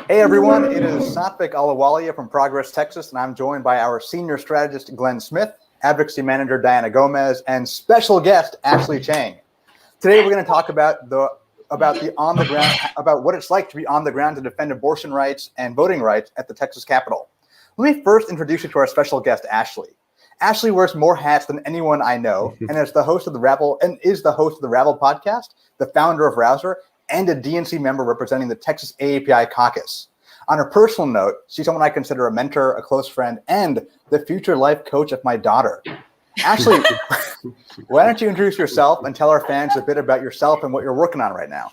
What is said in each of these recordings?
Hey everyone, it is Satvik Alawalia from Progress, Texas, and I'm joined by our senior strategist, Glenn Smith, advocacy manager, Diana Gomez, and special guest, Ashley Chang. Today we're going to talk about what it's like to be on the ground to defend abortion rights and voting rights at the Texas Capitol. Let me first introduce you to our special guest, Ashley. Ashley wears more hats than anyone I know, and is the host of the Rabble podcast, the founder of Rouser, and a DNC member representing the Texas AAPI caucus. On a personal note, she's someone I consider a mentor, a close friend, and the future life coach of my daughter. Ashley, why don't you introduce yourself and tell our fans a bit about yourself and what you're working on right now?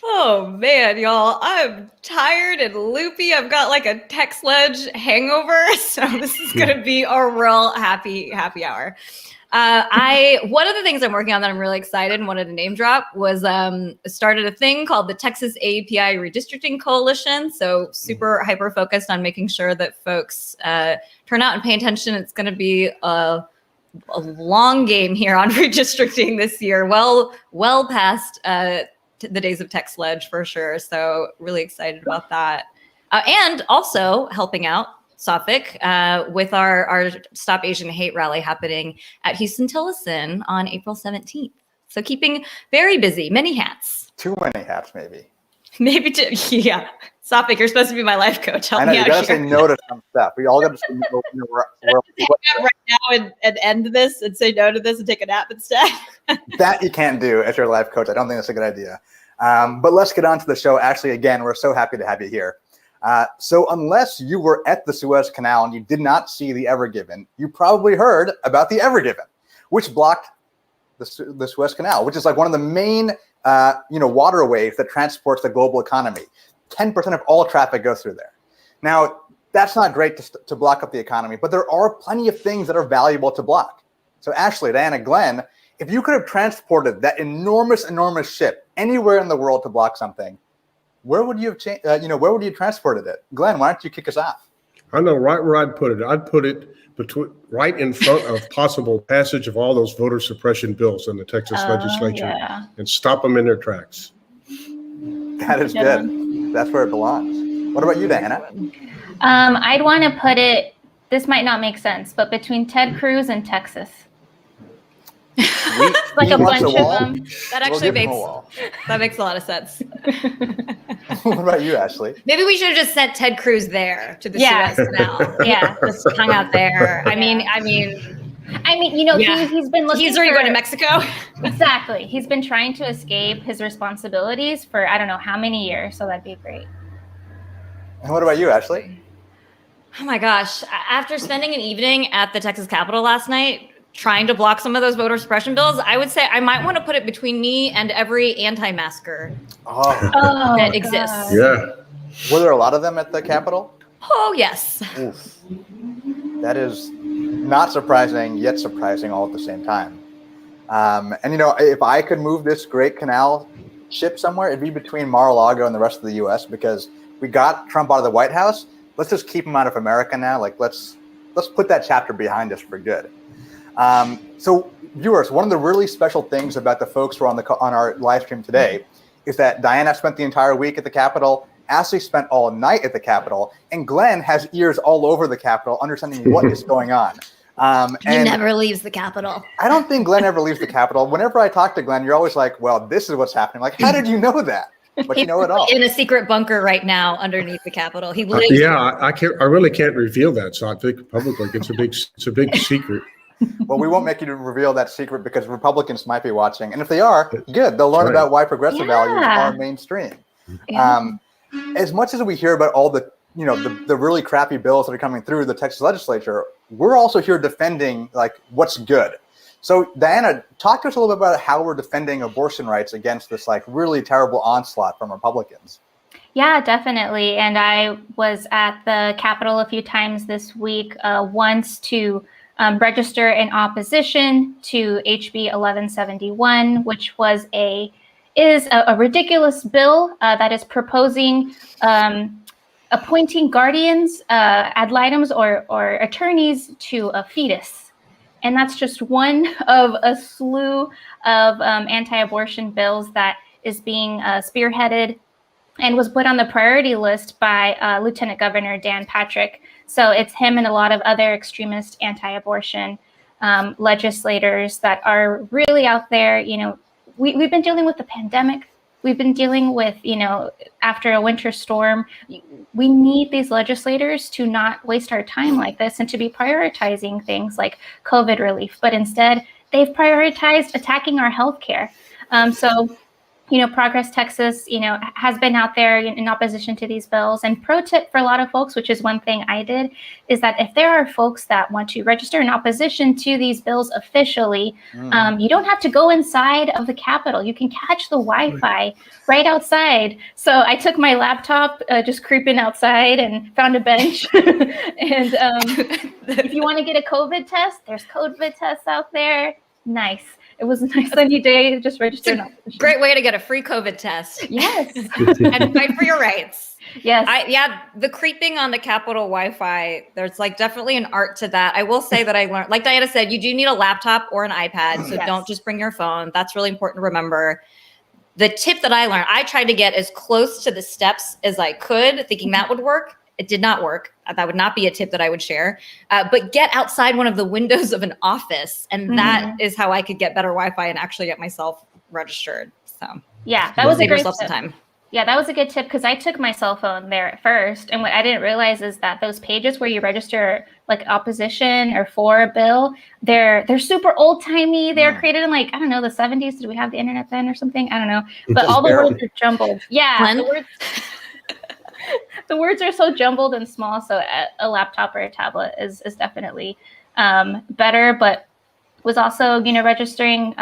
Oh man, y'all, I'm tired and loopy. I've got like a tech sledge hangover, so this is gonna be a real happy hour. One of the things I'm working on that I'm really excited and wanted to name drop was started a thing called the Texas AAPI Redistricting Coalition. So super hyper focused on making sure that folks turn out and pay attention. It's going to be a long game here on redistricting this year. Well past the days of tech sledge for sure. So really excited about that, and also helping out Suffolk with our Stop Asian Hate rally happening at Houston-Tillotson on April 17th. So keeping very busy, many hats. Too many hats, maybe. Maybe two, yeah. Suffolk, you're supposed to be my life coach. Help I know, me you out gotta here. say no to some stuff. We all gotta say no. Right now and end this and say no to this and take a nap instead. That you can't do as your life coach. I don't think that's a good idea. But let's get on to the show. Ashley, again, we're so happy to have you here. So unless you were at the Suez Canal and you did not see the Ever Given, you probably heard about the Ever Given, which blocked the Suez Canal, which is like one of the main waterways that transports the global economy. 10% of all traffic goes through there. Now, that's not great to block up the economy, but there are plenty of things that are valuable to block. So Ashley, Diana, Glenn, if you could have transported that enormous ship anywhere in the world to block something, where would you have where would you have transported it? Glenn, why don't you kick us off? I know right where I'd put it. I'd put it right in front of possible passage of all those voter suppression bills in the Texas legislature and stop them in their tracks. That is good. That's where it belongs. What about you, Diana? I'd want to put it, this might not make sense, but between Ted Cruz and Texas. Like a bunch of them. That actually makes a lot of sense. What about you, Ashley? Maybe we should have just sent Ted Cruz there to the Suez Canal. Yeah, just hung out there. I mean, he's been looking. He's already going to Mexico. Exactly. He's been trying to escape his responsibilities for I don't know how many years. So that'd be great. And what about you, Ashley? Oh my gosh! After spending an evening at the Texas Capitol last night, trying to block some of those voter suppression bills, I would say I might want to put it between me and every anti-masker that exists. Yeah. Were there a lot of them at the Capitol? Oh, yes. Oof. That is not surprising, yet surprising all at the same time. If I could move this great canal ship somewhere, it'd be between Mar-a-Lago and the rest of the U.S. because we got Trump out of the White House. Let's just keep him out of America now. Like, let's put that chapter behind us for good. So viewers, one of the really special things about the folks who are on our live stream today is that Diana spent the entire week at the Capitol, Ashley spent all night at the Capitol, and Glenn has ears all over the Capitol, understanding what is going on. He never leaves the Capitol. I don't think Glenn ever leaves the Capitol. Whenever I talk to Glenn, you're always like, well, this is what's happening. Like, how did you know that? But you know it all. In a secret bunker right now underneath the Capitol. He lives. I really can't reveal that, so I think publicly it's a big secret. Well, we won't make you reveal that secret because Republicans might be watching. And if they are, good. They'll learn about why progressive values are mainstream. Yeah. As much as we hear about all the really crappy bills that are coming through the Texas legislature, we're also here defending like what's good. So Diana, talk to us a little bit about how we're defending abortion rights against this like really terrible onslaught from Republicans. Yeah, definitely. And I was at the Capitol a few times this week, once to register in opposition to HB 1171, which is a ridiculous bill that is proposing appointing guardians ad litem or attorneys to a fetus. And that's just one of a slew of anti-abortion bills that is being spearheaded and was put on the priority list by Lieutenant Governor Dan Patrick. So it's him and a lot of other extremist anti-abortion legislators that are really out there. We've been dealing with the pandemic. We've been dealing with, after a winter storm, we need these legislators to not waste our time like this and to be prioritizing things like COVID relief. But instead, they've prioritized attacking our healthcare. So Progress Texas, has been out there in opposition to these bills. And pro tip for a lot of folks, which is one thing I did, is that if there are folks that want to register in opposition to these bills officially, you don't have to go inside of the Capitol. You can catch the Wi-Fi right outside. So I took my laptop, just creeping outside, and found a bench. And if you want to get a COVID test, there's COVID tests out there. Nice. It was a nice sunny day. Just registered. Great way to get a free COVID test. Yes. And fight for your rights. Yes. The creeping on the Capitol Wi-Fi, there's definitely an art to that. I will say that I learned, like Diana said, you do need a laptop or an iPad. So don't just bring your phone. That's really important to remember. The tip that I learned, I tried to get as close to the steps as I could, thinking that would work. It did not work. That would not be a tip that I would share. But get outside one of the windows of an office. And that is how I could get better Wi-Fi and actually get myself registered. So yeah, that was a great tip. Time. Yeah, that was a good tip because I took my cell phone there at first. And what I didn't realize is that those pages where you register opposition or for a bill, they're super old timey. They're created in the 70s. Did we have the internet then or something? I don't know. But all the words are jumbled. Yeah, the words are so jumbled and small. So a laptop or a tablet is definitely better. But was also, registering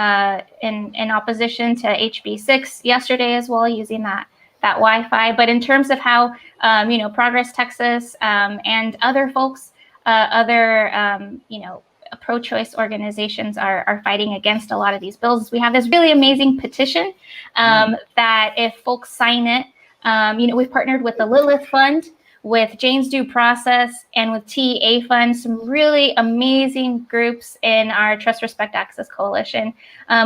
in opposition to HB 6 yesterday as well, using that Wi-Fi. But in terms of how, Progress Texas and other folks, pro-choice organizations are fighting against a lot of these bills, we have this really amazing petition that if folks sign it, we've partnered with the Lilith Fund, with Jane's Due Process, and with TEA Fund, some really amazing groups in our Trust, Respect, Access Coalition.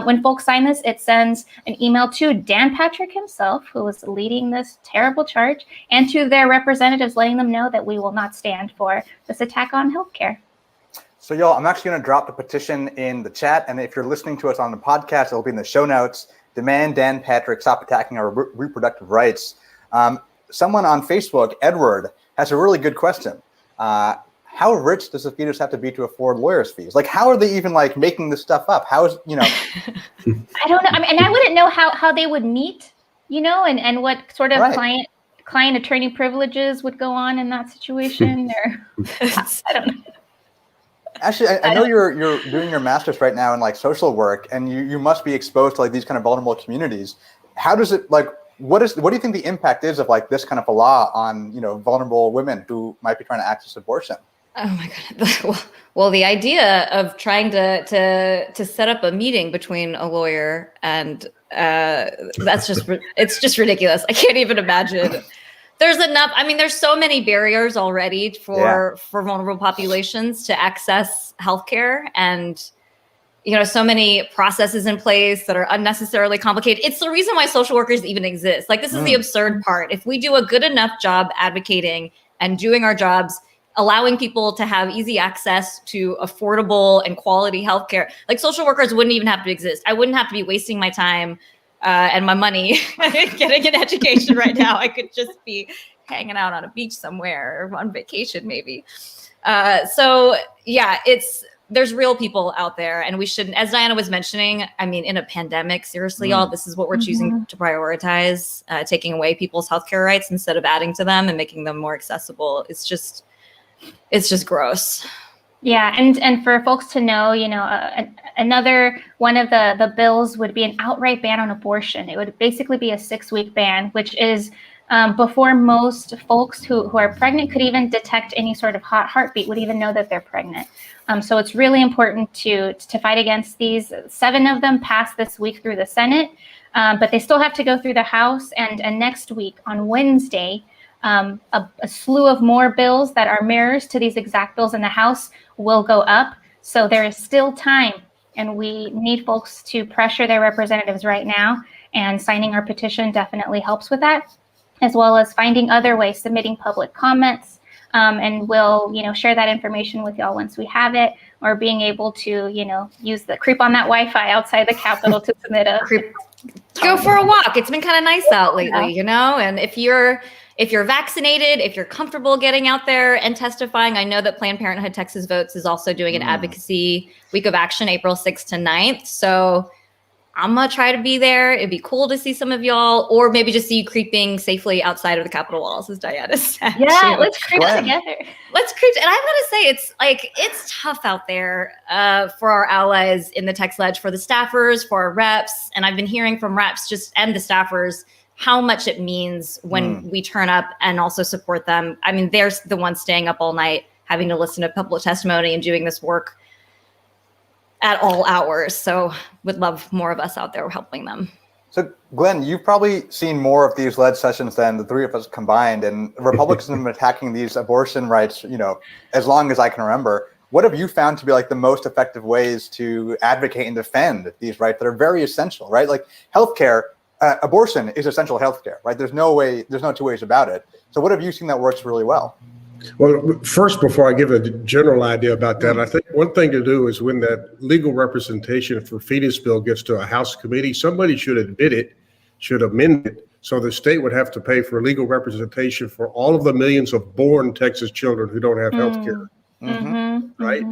When folks sign this, it sends an email to Dan Patrick himself, who was leading this terrible charge, and to their representatives, letting them know that we will not stand for this attack on healthcare. So y'all, I'm actually going to drop the petition in the chat. And if you're listening to us on the podcast, it'll be in the show notes. Demand Dan Patrick stop attacking our reproductive rights. Someone on Facebook, Edward, has a really good question. How rich does a fetus have to be to afford lawyers' fees? How are they even making this stuff up? How is, I don't know. And I wouldn't know how they would meet, and what sort of client attorney privileges would go on in that situation. Or I don't know. Actually, I know you're doing your master's right now in social work, and you must be exposed to these kind of vulnerable communities. How does it what do you think the impact is of this kind of a law on vulnerable women who might be trying to access abortion? Oh my God. Well, the idea of trying to set up a meeting between a lawyer and it's just ridiculous. I can't even imagine. There's enough. I mean, there's so many barriers already for vulnerable populations to access healthcare, and so many processes in place that are unnecessarily complicated. It's the reason why social workers even exist. This is the absurd part. If we do a good enough job advocating and doing our jobs, allowing people to have easy access to affordable and quality healthcare, social workers wouldn't even have to exist. I wouldn't have to be wasting my time and my money getting an education right now. I could just be hanging out on a beach somewhere or on vacation maybe. There's real people out there, and we shouldn't, as Diana was mentioning, I mean, in a pandemic, seriously, y'all, this is what we're choosing to prioritize, taking away people's healthcare rights instead of adding to them and making them more accessible. It's just gross. Yeah. And for folks to know, another one of the bills would be an outright ban on abortion. It would basically be a 6-week ban, which is before most folks who are pregnant could even detect any sort of hot heartbeat, would even know that they're pregnant. So it's really important to fight against these. 7 of them passed this week through the Senate, but they still have to go through the House. And next week on Wednesday, a slew of more bills that are mirrors to these exact bills in the House will go up. So there is still time, and we need folks to pressure their representatives right now. And signing our petition definitely helps with that. as well as finding other ways, submitting public comments. And we'll, share that information with y'all once we have it, or being able to, use the creep on that Wi-Fi outside the Capitol to submit a go for a walk. It's been kind of nice out lately, and if you're vaccinated, if you're comfortable getting out there and testifying, I know that Planned Parenthood Texas Votes is also doing an advocacy week of action, April 6th to 9th. So I'm going to try to be there. It'd be cool to see some of y'all, or maybe just see you creeping safely outside of the Capitol walls, as Diana said. Yeah, let's creep together. Let's creep. And I've got to say, it's tough out there for our allies in the Tex Ledge, for the staffers, for our reps. And I've been hearing from reps and the staffers how much it means when we turn up and also support them. I mean, they're the ones staying up all night, having to listen to public testimony and doing this work at all hours. So would love more of us out there helping them. So Glenn, you've probably seen more of these lead sessions than the three of us combined, and Republicans have been attacking these abortion rights, as long as I can remember. What have you found to be like the most effective ways to advocate and defend these rights that are very essential, right? Like healthcare, abortion is essential healthcare, right? There's no two ways about it. So what have you seen that works really well? Well, first, before I give a general idea about that, I think one thing to do is when that legal representation for fetus bill gets to a House committee, somebody should admit it, should amend it, so the state would have to pay for legal representation for all of the millions of born Texas children who don't have health care, right?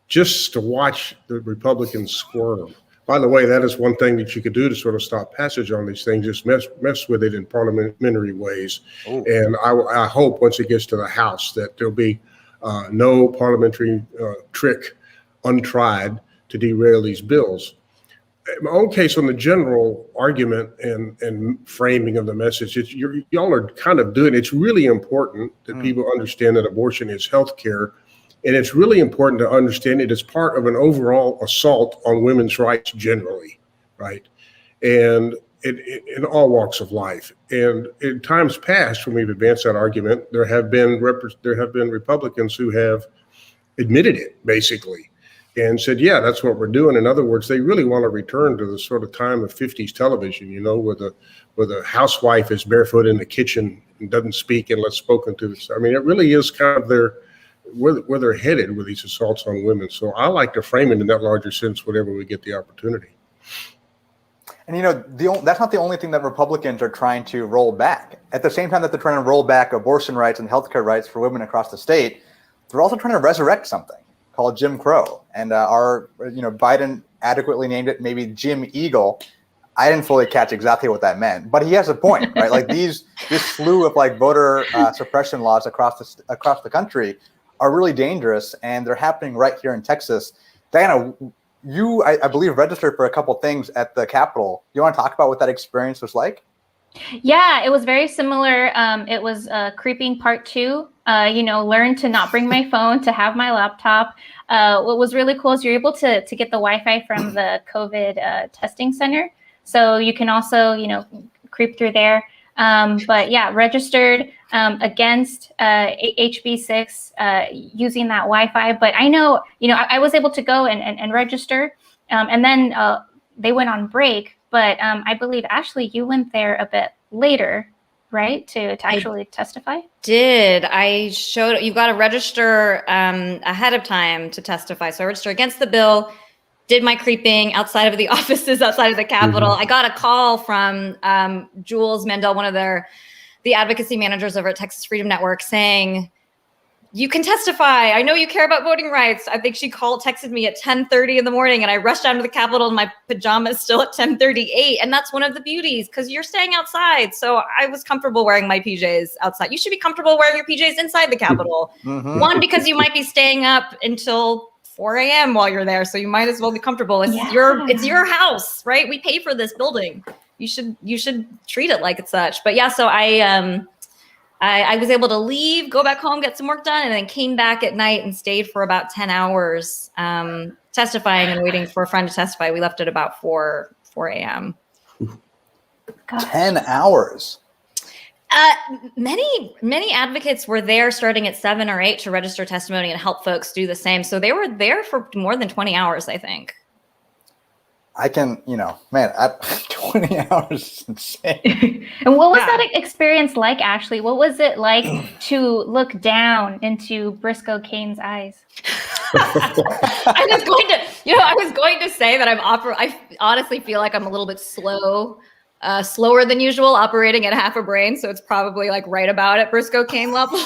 Just to watch the Republicans squirm. By the way, that is one thing that you could do to sort of stop passage on these things, just mess with it in parliamentary ways. Ooh. And I hope once it gets to the House that there'll be no parliamentary trick untried to derail these bills. In my own case, on the general argument and framing of the message, y'all are kind of doing, it's really important that people understand that abortion is health care. And it's really important to understand it as part of an overall assault on women's rights generally, right? And in all walks of life. And in times past, when we've advanced that argument, there have been Republicans who have admitted it, basically, and said, yeah, that's what we're doing. In other words, they really want to return to the sort of time of 50s television, where the housewife is barefoot in the kitchen and doesn't speak unless spoken to. I mean, it really is kind of where they're headed with these assaults on women. So I like to frame it in that larger sense whenever we get the opportunity. And that's not the only thing that Republicans are trying to roll back. At the same time that they're trying to roll back abortion rights and healthcare rights for women across the state, they're also trying to resurrect something called Jim Crow. And Biden adequately named it maybe Jim Eagle. I didn't fully catch exactly what that meant, but he has a point, right? Like this slew of voter suppression laws across the country are really dangerous, and they're happening right here in Texas. Diana, you, I believe, registered for a couple things at the Capitol. You want to talk about what that experience was like? Yeah, it was very similar. It was creeping part 2. Learn to not bring my phone, to have my laptop. What was really cool is you're able to get the Wi-Fi from the COVID testing center. So you can also, creep through there. But yeah, registered against HB 6 using that Wi-Fi. But I know, I was able to go and register, and then they went on break. But I believe, Ashley, you went there a bit later, right, to actually testify? You've got to register ahead of time to testify. So I registered against the bill, did my creeping outside of the offices, outside of the Capitol. I got a call from Jules Mandel, one of the advocacy managers over at Texas Freedom Network, saying, you can testify. I know you care about voting rights. I think she texted me at 10:30 in the morning, and I rushed down to the Capitol in my pajamas still at 10:38. And that's one of the beauties, because you're staying outside. So I was comfortable wearing my PJs outside. You should be comfortable wearing your PJs inside the Capitol. One, because you might be staying up until 4 a.m. while you're there. So you might as well be comfortable. It's your house, right? We pay for this building. You should treat it like it's such. But yeah, so I was able to leave, go back home, get some work done, and then came back at night and stayed for about 10 hours testifying and waiting for a friend to testify. We left at about 4 a.m. 10 hours. Many advocates were there starting at 7 or 8 to register testimony and help folks do the same. So they were there for more than 20 hours, I think. I can, man, 20 hours is insane. And what was that experience like, Ashley? What was it like to look down into Briscoe Kane's eyes? I was going to say that I honestly feel like I'm a little bit slower than usual, operating at half a brain. So it's probably like right about at Briscoe Kane level.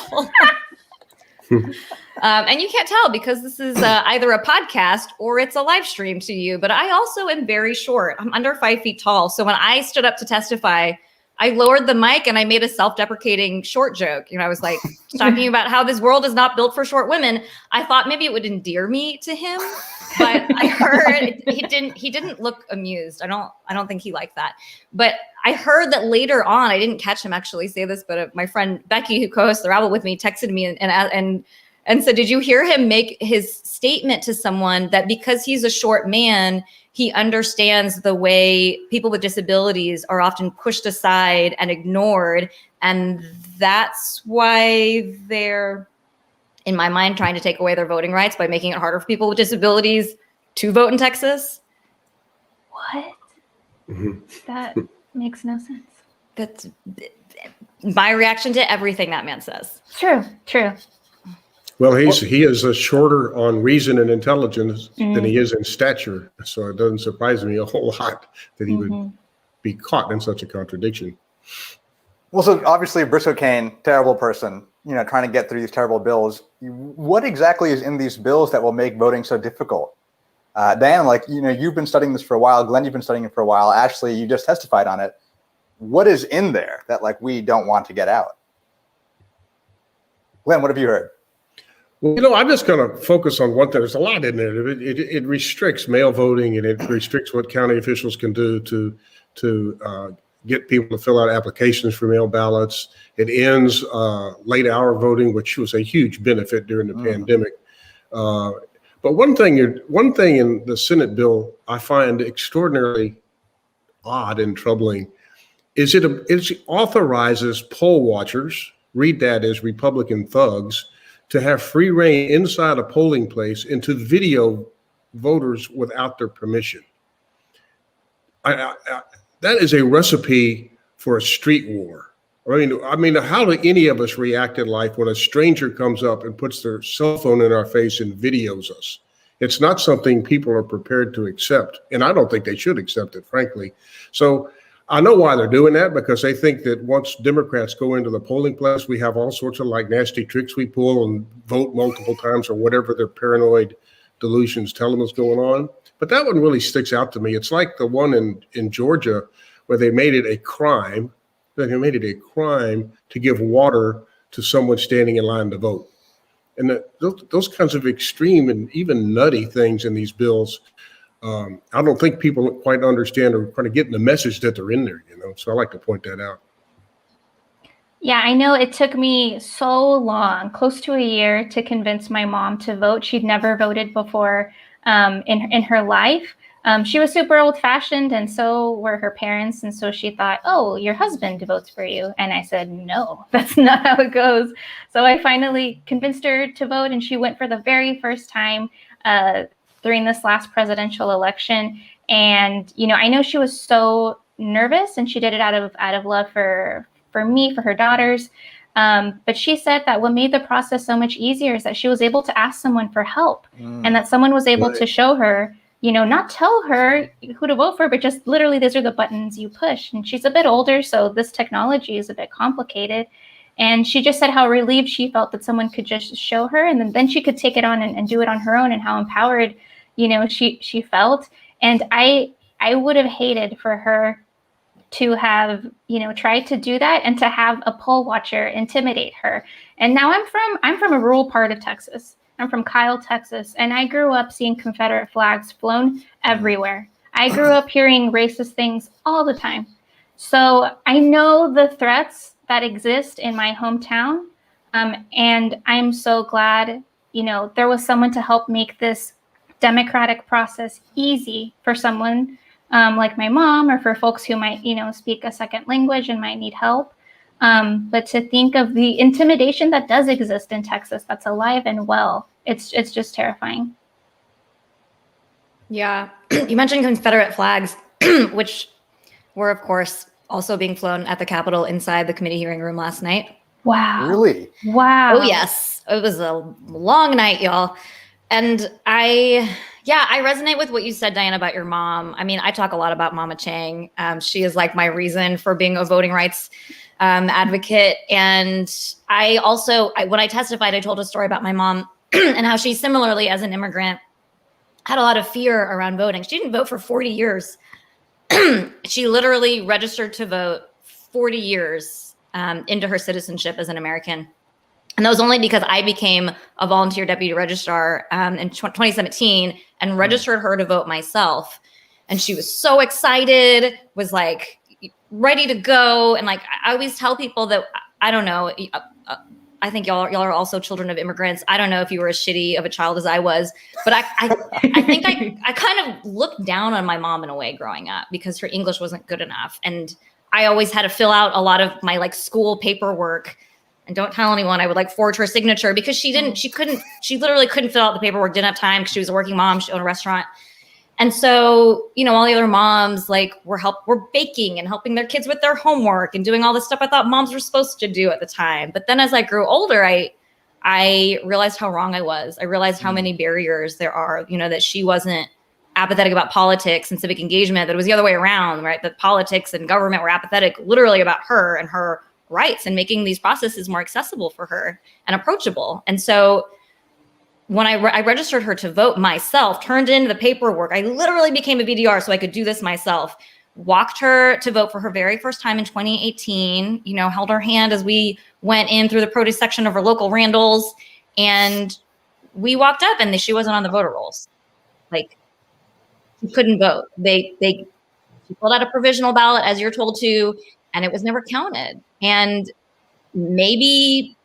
And you can't tell because this is either a podcast or it's a live stream to you. But I also am very short. I'm under 5 feet tall. So when I stood up to testify, I lowered the mic and I made a self-deprecating short joke. I was like talking about how this world is not built for short women. I thought maybe it would endear me to him, but I heard he didn't look amused. I don't think he liked that. But I heard that later on, I didn't catch him actually say this, but my friend Becky, who co-hosts the Rabble with me, texted me and said, did you hear him make his statement to someone that because he's a short man, he understands the way people with disabilities are often pushed aside and ignored. And that's why they're, in my mind, trying to take away their voting rights by making it harder for people with disabilities to vote in Texas. What? That makes no sense. That's my reaction to everything that man says. True. Well, he is shorter on reason and intelligence than he is in stature. So it doesn't surprise me a whole lot that he would be caught in such a contradiction. Well, so obviously Briscoe Kane, terrible person, trying to get through these terrible bills. What exactly is in these bills that will make voting so difficult? Dan, you've been studying this for a while. Glenn, you've been studying it for a while. Ashley, you just testified on it. What is in there that we don't want to get out? Glenn, what have you heard? Well, I'm just going to focus on one thing. There's a lot in there. It restricts mail voting, and it restricts what county officials can do to get people to fill out applications for mail ballots. It ends late hour voting, which was a huge benefit during the pandemic. But one thing in the Senate bill I find extraordinarily odd and troubling is it authorizes poll watchers, read that as Republican thugs, to have free reign inside a polling place and to video voters without their permission. That is a recipe for a street war. I mean, how do any of us react in life when a stranger comes up and puts their cell phone in our face and videos us? It's not something people are prepared to accept, and I don't think they should accept it, frankly. So I know why they're doing that, because they think that once Democrats go into the polling place, we have all sorts of nasty tricks we pull and vote multiple times or whatever their paranoid delusions tell them is going on. But that one really sticks out to me. It's like the one in Georgia where they made it a crime. They made it a crime to give water to someone standing in line to vote. And those kinds of extreme and even nutty things in these bills, I don't think people quite understand or kind of getting the message that they're in there, So I like to point that out. Yeah, I know it took me so long, close to a year, to convince my mom to vote. She'd never voted before in her life. She was super old-fashioned, and so were her parents. And so she thought, oh, your husband votes for you. And I said, no, that's not how it goes. So I finally convinced her to vote, and she went for the very first time during this last presidential election. And, I know she was so nervous, and she did it out of love for me, for her daughters. But she said that what made the process so much easier is that she was able to ask someone for help, and that someone was able to show her, not tell her who to vote for, but just literally, these are the buttons you push. And she's a bit older, so this technology is a bit complicated. And she just said how relieved she felt that someone could just show her, and then she could take it on and do it on her own, and how empowered, she felt. And I would have hated for her to have, tried to do that and to have a poll watcher intimidate her. And now I'm from a rural part of Texas. I'm from Kyle, Texas, and I grew up seeing Confederate flags flown everywhere. I grew up hearing racist things all the time. So I know the threats that exist in my hometown. And I'm so glad, there was someone to help make this democratic process easy for someone like my mom, or for folks who might, speak a second language and might need help. But to think of the intimidation that does exist in Texas, that's alive and well, it's just terrifying. Yeah. You mentioned Confederate flags, which were, of course, also being flown at the Capitol inside the committee hearing room last night. Wow. Really? Wow. Oh, yes. It was a long night, y'all. And I resonate with what you said, Diana, about your mom. I mean, I talk a lot about Mama Chang. She is like my reason for being a voting rights advocate. And I also, when I testified, I told a story about my mom and how she similarly, as an immigrant, had a lot of fear around voting. She didn't vote for 40 years. She literally registered to vote 40 years into her citizenship as an American. And that was only because I became a volunteer deputy registrar in 2017 and registered her to vote myself. And she was so excited, was like ready to go. And like, I always tell people that, I don't know, I think y'all are also children of immigrants. I don't know if you were as shitty of a child as I was, but I think I kind of looked down on my mom in a way growing up because her English wasn't good enough. And I always had to fill out a lot of my like school paperwork. And don't tell anyone, I would like forge her signature because she literally couldn't fill out the paperwork, didn't have time because she was a working mom, she owned a restaurant. And so, you know, all the other moms like were baking and helping their kids with their homework and doing all this stuff I thought moms were supposed to do at the time. But then as I grew older, I realized how wrong I was. I realized how many barriers there are, you know, that she wasn't apathetic about politics and civic engagement, that it was the other way around, right? That politics and government were apathetic literally about her and her rights and making these processes more accessible for her and approachable. And so when I registered her to vote myself, turned in the paperwork, I literally became a VDR so I could do this myself, walked her to vote for her very first time in 2018, you know, held her hand as we went in through the produce section of her local Randall's, and we walked up and she wasn't on the voter rolls. Like, she couldn't vote. She filled out a provisional ballot as you're told to, and it was never counted. And maybe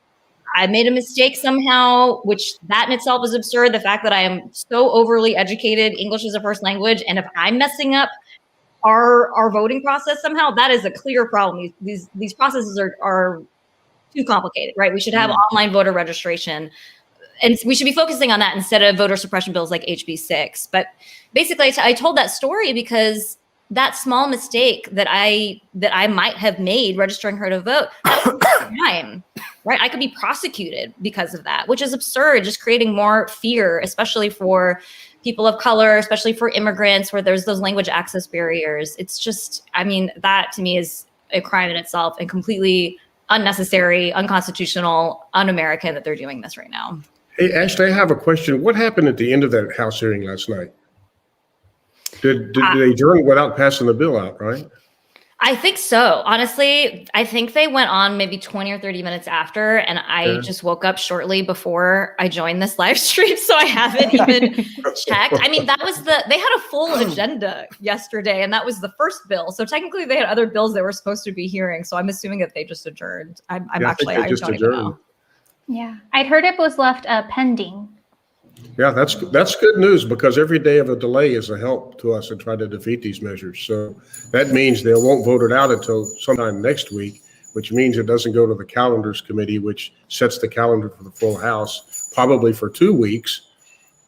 I made a mistake somehow, which that in itself is absurd. The fact that I am so overly educated, English is a first language, and if I'm messing up our voting process somehow, that is a clear problem. These processes are too complicated, right? We should have online voter registration, and we should be focusing on that instead of voter suppression bills like HB 6. But basically, I told that story because that small mistake that I might have made registering her to vote, that was a crime, right? I could be prosecuted because of that, which is absurd, just creating more fear, especially for people of color, especially for immigrants where there's those language access barriers. It's just, I mean, that to me is a crime in itself and completely unnecessary, unconstitutional, un-American that they're doing this right now. Hey, Ashley, I have a question. What happened at the end of that House hearing last night? Did they adjourn without passing the bill out, right? I think so. Honestly, I think they went on maybe 20 or 30 minutes after, and I just woke up shortly before I joined this live stream, so I haven't even checked. I mean, they had a full agenda yesterday, and that was the first bill. So technically they had other bills they were supposed to be hearing, so I'm assuming that they just adjourned. I don't even know. Yeah, I'd heard it was left pending. Yeah, that's good news because every day of a delay is a help to us in trying to defeat these measures. So that means they won't vote it out until sometime next week, which means it doesn't go to the calendars committee, which sets the calendar for the full House, probably for 2 weeks.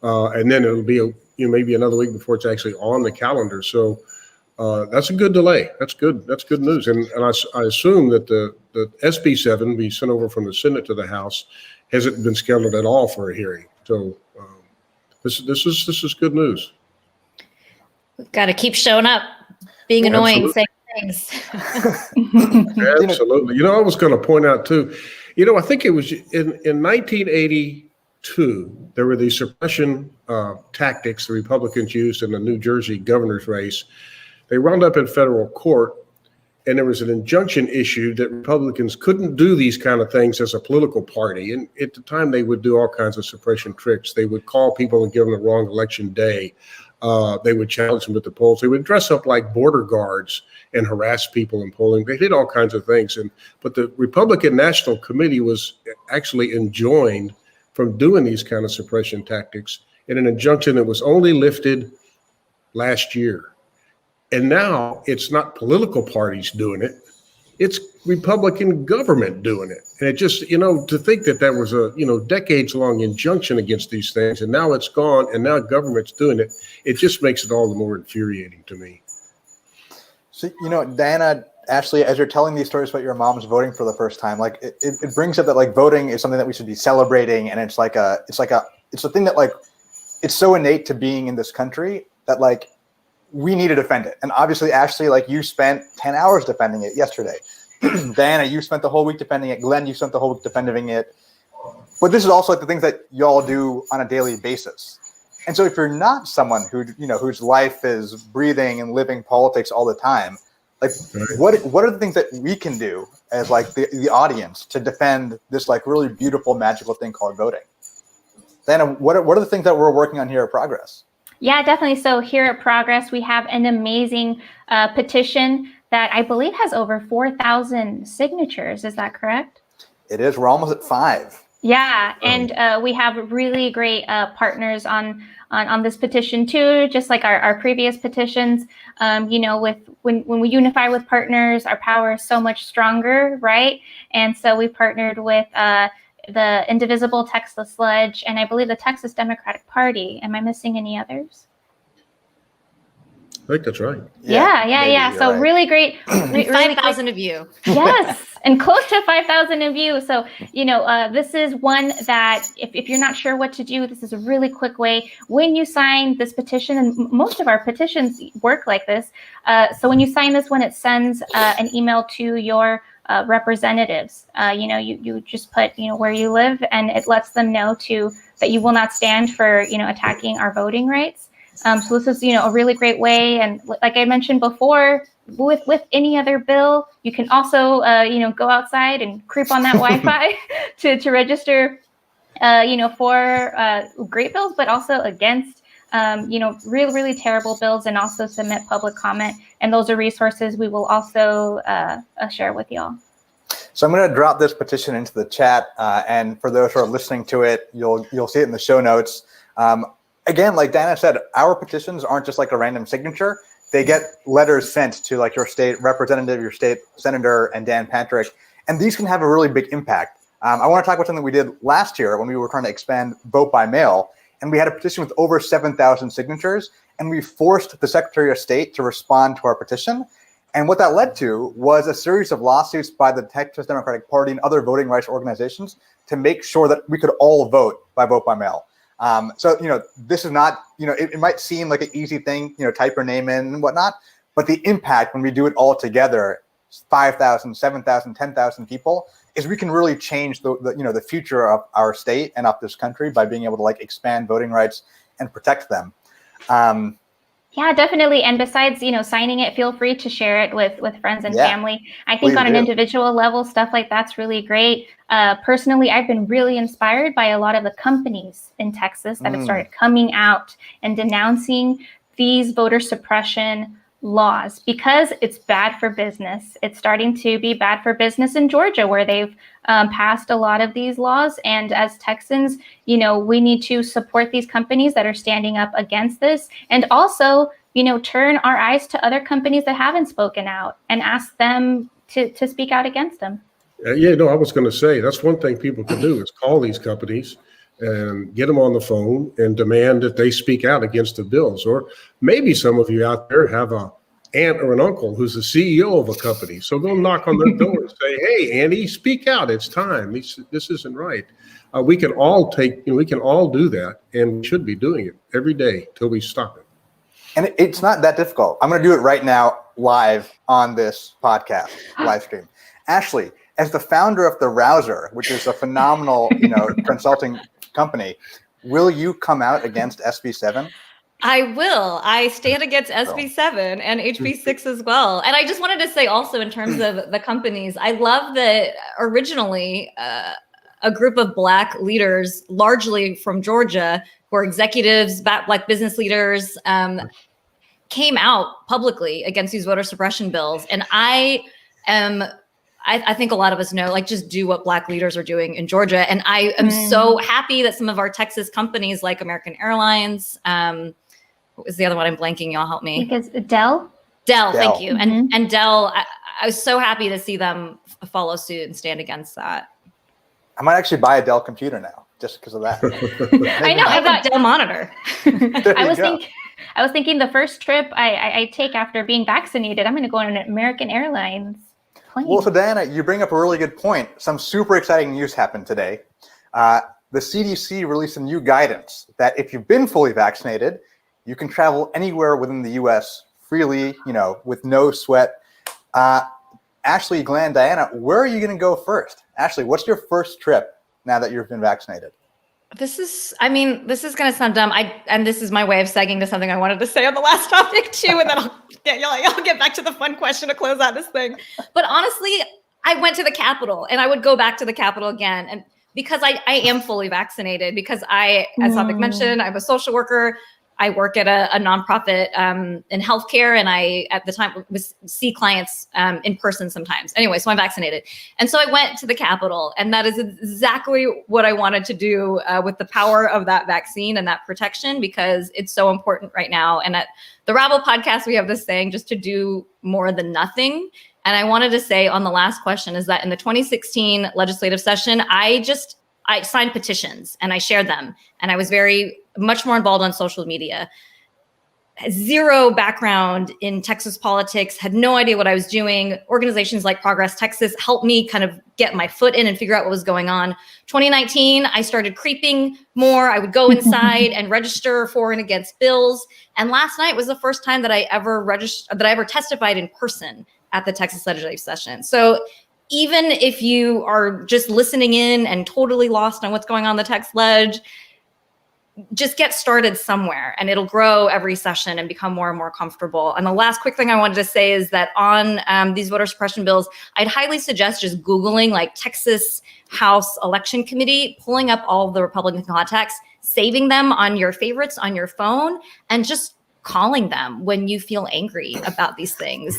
And then it'll be maybe another week before it's actually on the calendar. So that's a good delay. That's good. That's good news. And I assume that the SB 7 be sent over from the Senate to the House hasn't been scheduled at all for a hearing. So this is good news. We've got to keep showing up, being annoying, saying things. Absolutely. You know, I was going to point out too, you know, I think it was in 1982, there were these suppression tactics the Republicans used in the New Jersey governor's race. They wound up in federal court, and there was an injunction issued that Republicans couldn't do these kind of things as a political party. And at the time, they would do all kinds of suppression tricks. They would call people and give them the wrong election day. They would challenge them at the polls. They would dress up like border guards and harass people in polling. They did all kinds of things. But the Republican National Committee was actually enjoined from doing these kind of suppression tactics in an injunction that was only lifted last year. And now it's not political parties doing it. It's Republican government doing it. And it just, to think that that was a, decades long injunction against these things, and now it's gone, and now government's doing it. It just makes it all the more infuriating to me. So, Diana, Ashley, as you're telling these stories about your mom's voting for the first time, like it brings up that like voting is something that we should be celebrating. And it's a thing that like, it's so innate to being in this country that like, we need to defend it. And obviously, Ashley, like you spent 10 hours defending it yesterday. Diana, you spent the whole week defending it. Glenn, you spent the whole week defending it. But this is also like the things that y'all do on a daily basis. And so if you're not someone who, whose life is breathing and living politics all the time, like what are the things that we can do as like the audience to defend this like really beautiful, magical thing called voting? Diana, what are the things that we're working on here at Progress? Yeah, definitely. So here at Progress, we have an amazing petition that I believe has over 4,000 signatures. Is that correct? It is. We're almost at 5. Yeah, and we have really great partners on this petition too, just like our previous petitions. With when we unify with partners, our power is so much stronger, right? And so we partnered with the Indivisible Textless Sledge, and I believe the Texas Democratic Party. Am I missing any others? I think that's right. Yeah. So right. Really great. 5,000 of you. Yes, and close to 5,000 of you. So, this is one that if you're not sure what to do, this is a really quick way. When you sign this petition, and most of our petitions work like this. So when you sign this one, it sends an email to your representatives. You just put, where you live, and it lets them know that you will not stand for, attacking our voting rights. So this is, a really great way. And like I mentioned before, with any other bill, you can also, go outside and creep on that Wi-Fi to register, for great bills, but also against, really, really terrible bills, and also submit public comment. And those are resources we will also share with y'all. So I'm going to drop this petition into the chat, and for those who are listening to it, you'll see it in the show notes. Again, like Diana said, our petitions aren't just like a random signature. They get letters sent to like your state representative, your state senator, and Dan Patrick, and these can have a really big impact. I want to talk about something we did last year when we were trying to expand vote by mail, and we had a petition with over 7,000 signatures, and we forced the Secretary of State to respond to our petition. And what that led to was a series of lawsuits by the Texas Democratic Party and other voting rights organizations to make sure that we could all vote by mail. So, this is not, it might seem like an easy thing, type your name in and whatnot, but the impact when we do it all together, 5,000, 7,000, 10,000 people, is we can really change the future of our state and of this country by being able to like expand voting rights and protect them. Yeah, definitely. And besides, signing it, feel free to share it with friends and family. I think on an individual level, stuff like that's really great. Personally, I've been really inspired by a lot of the companies in Texas that have started coming out and denouncing these voter suppression laws because it's bad for business. It's starting to be bad for business in Georgia, where they've passed a lot of these laws. And as Texans, we need to support these companies that are standing up against this, and also, turn our eyes to other companies that haven't spoken out and ask them to speak out against them. I was going to say, that's one thing people can do is call these companies and get them on the phone and demand that they speak out against the bills. Or maybe some of you out there have an aunt or an uncle who's the CEO of a company. So go knock on their door and say, hey, Andy, speak out. It's time. This isn't right. We can all do that, and we should be doing it every day till we stop it. And it's not that difficult. I'm going to do it right now, live on this podcast, live stream. Ashley, as the founder of The Rouser, which is a phenomenal, consulting company, will you come out against SB7? I will. I stand against SB7 and HB6 as well. And I just wanted to say also, in terms of the companies, I love that originally a group of Black leaders, largely from Georgia, who are executives, Black business leaders, came out publicly against these voter suppression bills. And I think a lot of us know, like, just do what Black leaders are doing in Georgia. And I am so happy that some of our Texas companies like American Airlines, what was the other one I'm blanking? Y'all help me. Because Dell, thank you. And Dell, I was so happy to see them follow suit and stand against that. I might actually buy a Dell computer now just because of that. I know. I've got Dell monitor. I was thinking the first trip I take after being vaccinated, I'm going to go on an American Airlines plane. Well, so Diana, you bring up a really good point. Some super exciting news happened today. The CDC released a new guidance that if you've been fully vaccinated, you can travel anywhere within the U.S. freely, with no sweat. Ashley, Glenn, Diana, where are you going to go first? Ashley, what's your first trip now that you've been vaccinated? This is going to sound dumb. And this is my way of segging to something I wanted to say on the last topic too. And then I'll get back to the fun question to close out this thing. But honestly, I went to the Capitol and I would go back to the Capitol again. And because I am fully vaccinated, because as Topic mentioned, I'm a social worker. I work at a nonprofit in healthcare, and I, at the time, see clients in person sometimes. Anyway, so I'm vaccinated. And so I went to the Capitol, and that is exactly what I wanted to do with the power of that vaccine and that protection, because it's so important right now. And at the Rabble podcast, we have this saying, just to do more than nothing. And I wanted to say on the last question is that in the 2016 legislative session, I signed petitions and I shared them. And I was much more involved on social media. Zero background in Texas politics, had no idea what I was doing. Organizations like Progress Texas helped me kind of get my foot in and figure out what was going on. 2019, I started creeping more. I would go inside and register for and against bills. And last night was the first time that I ever testified in person at the Texas legislative session. So even if you are just listening in and totally lost on what's going on in the Tex Ledge, just get started somewhere and it'll grow every session and become more and more comfortable. And the last quick thing I wanted to say is that on these voter suppression bills, I'd highly suggest just Googling like Texas House Election Committee, pulling up all of the Republican contacts, saving them on your favorites on your phone, and just calling them when you feel angry about these things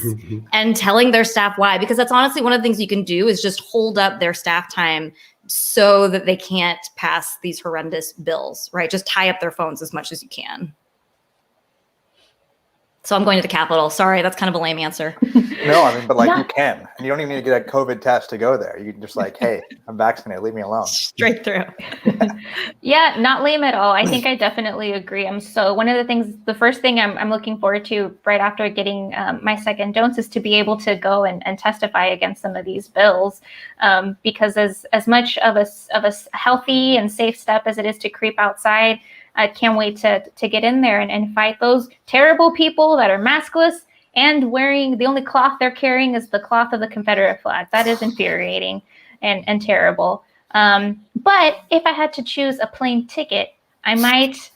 and telling their staff why, because that's honestly one of the things you can do is just hold up their staff time so that they can't pass these horrendous bills, right? Just tie up their phones as much as you can. So I'm going to the Capitol. Sorry, that's kind of a lame answer. No, I mean, but you can. And you don't even need to get a COVID test to go there. You can just hey, I'm vaccinated, leave me alone. Straight through. Yeah, not lame at all. I think I definitely agree. One of the first thing I'm looking forward to right after getting my second dose is to be able to go and testify against some of these bills. Because as much of a healthy and safe step as it is to creep outside, I can't wait to get in there and fight those terrible people that are maskless and wearing the only cloth they're carrying is the cloth of the Confederate flag. That is infuriating and terrible. But if I had to choose a plane ticket, I might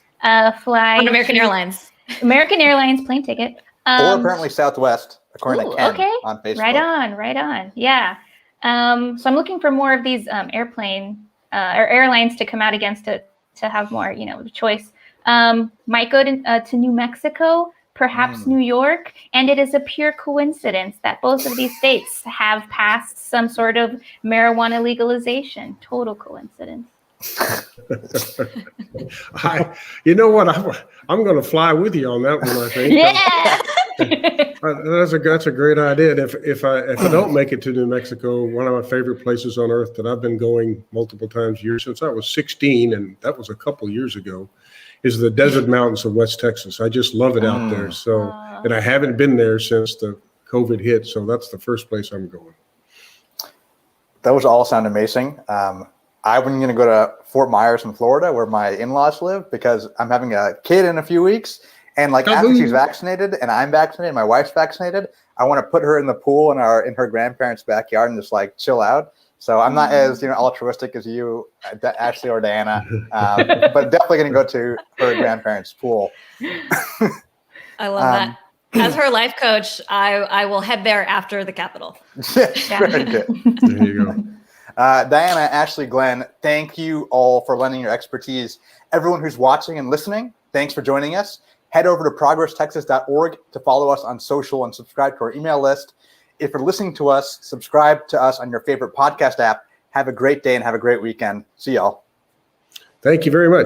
fly on American Airlines. American Airlines plane ticket. Or apparently Southwest, according to Ken on Facebook. Right on. Yeah. So I'm looking for more of these airlines to come out against it, to have more, choice. Might go to New Mexico, perhaps New York. And it is a pure coincidence that both of these states have passed some sort of marijuana legalization. Total coincidence. You know what? I'm going to fly with you on that one, I think. Yeah. That's a great idea. And if I don't make it to New Mexico, one of my favorite places on earth that I've been going multiple times a year since I was 16, and that was a couple years ago, is the desert mountains of West Texas. I just love it out there. So, and I haven't been there since the COVID hit. So that's the first place I'm going. Those all sound amazing. I'm going to go to Fort Myers in Florida, where my in-laws live, because I'm having a kid in a few weeks. And after she's vaccinated and I'm vaccinated, my wife's vaccinated, I want to put her in the pool in her grandparents' backyard and just chill out. So I'm not as altruistic as you, Ashley or Diana, but definitely going to go to her grandparents' pool. I love that. As her life coach, I will head there after the Capitol. Very good. There you go. Diana, Ashley, Glenn, thank you all for lending your expertise. Everyone who's watching and listening, thanks for joining us. Head over to progresstexas.org to follow us on social and subscribe to our email list. If you're listening to us, subscribe to us on your favorite podcast app. Have a great day and have a great weekend. See y'all. Thank you very much.